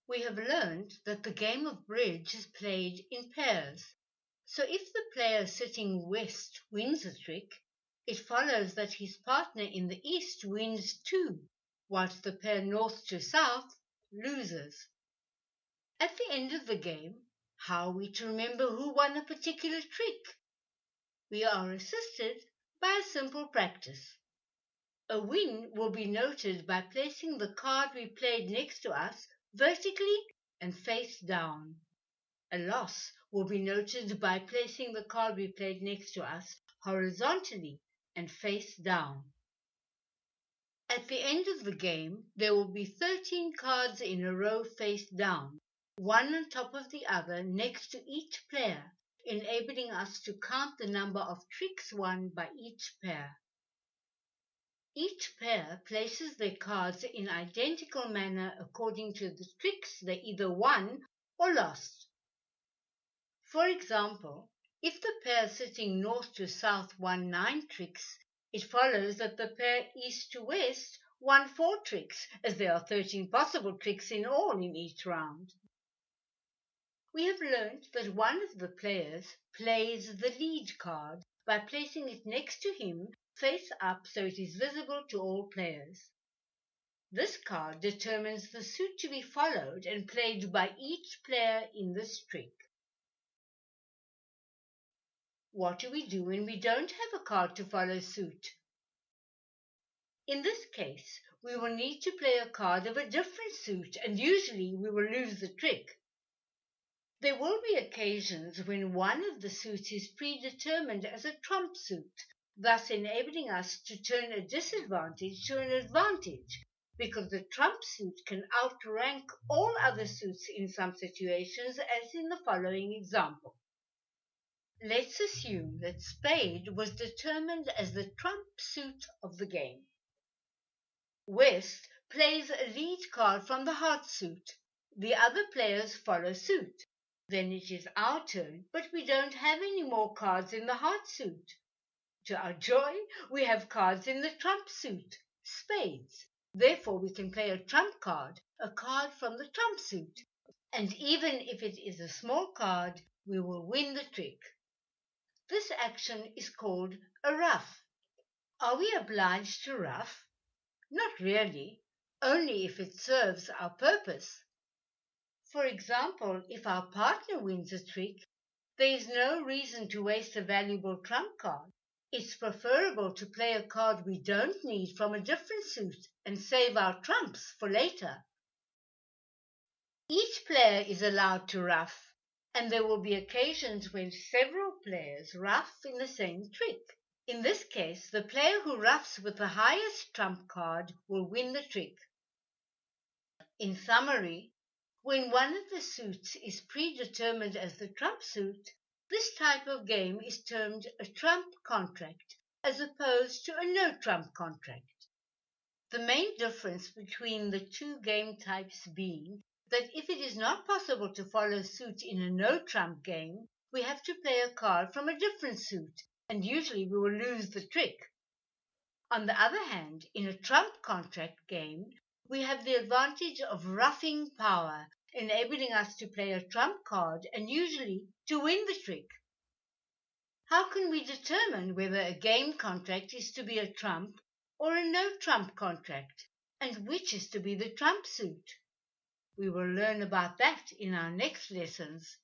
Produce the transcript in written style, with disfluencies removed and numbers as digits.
We have learned that the game of bridge is played in pairs. So if the player sitting west wins a trick, it follows that his partner in the east wins too, whilst the pair north to south loses. At the end of the game, how are we to remember who won a particular trick? We are assisted by a simple practice. A win will be noted by placing the card we played next to us vertically and face down. A loss will be noted by placing the card we played next to us horizontally and face down. At the end of the game, there will be 13 cards in a row face down, one on top of the other next to each player, enabling us to count the number of tricks won by each pair. Each pair places their cards in identical manner according to the tricks they either won or lost. For example, if the pair sitting north to south won 9 tricks, it follows that the pair east to west won 4 tricks, as there are 13 possible tricks in all in each round. We have learned that one of the players plays the lead card by placing it next to him face up so it is visible to all players. This card determines the suit to be followed and played by each player in this trick. What do we do when we don't have a card to follow suit? In this case, we will need to play a card of a different suit and usually we will lose the trick. There will be occasions when one of the suits is predetermined as a trump suit, thus enabling us to turn a disadvantage to an advantage, because the trump suit can outrank all other suits in some situations, as in the following example. Let's assume that spade was determined as the trump suit of the game. West plays a lead card from the heart suit. The other players follow suit. Then it is our turn, but we don't have any more cards in the heart suit. To our joy, we have cards in the trump suit, spades. Therefore, we can play a trump card, a card from the trump suit. And even if it is a small card, we will win the trick. This action is called a ruff. Are we obliged to ruff? Not really, only if it serves our purpose. For example, if our partner wins a trick, there is no reason to waste a valuable trump card. It's preferable to play a card we don't need from a different suit and save our trumps for later. Each player is allowed to ruff, and there will be occasions when several players ruff in the same trick. In this case, the player who ruffs with the highest trump card will win the trick. In summary, when one of the suits is predetermined as the trump suit, this type of game is termed a trump contract, as opposed to a no-trump contract. The main difference between the two game types being that if it is not possible to follow suit in a no-trump game, we have to play a card from a different suit, and usually we will lose the trick. On the other hand, in a trump contract game, we have the advantage of ruffing power, enabling us to play a trump card and usually to win the trick. How can we determine whether a game contract is to be a trump or a no-trump contract, and which is to be the trump suit? We will learn about that in our next lessons.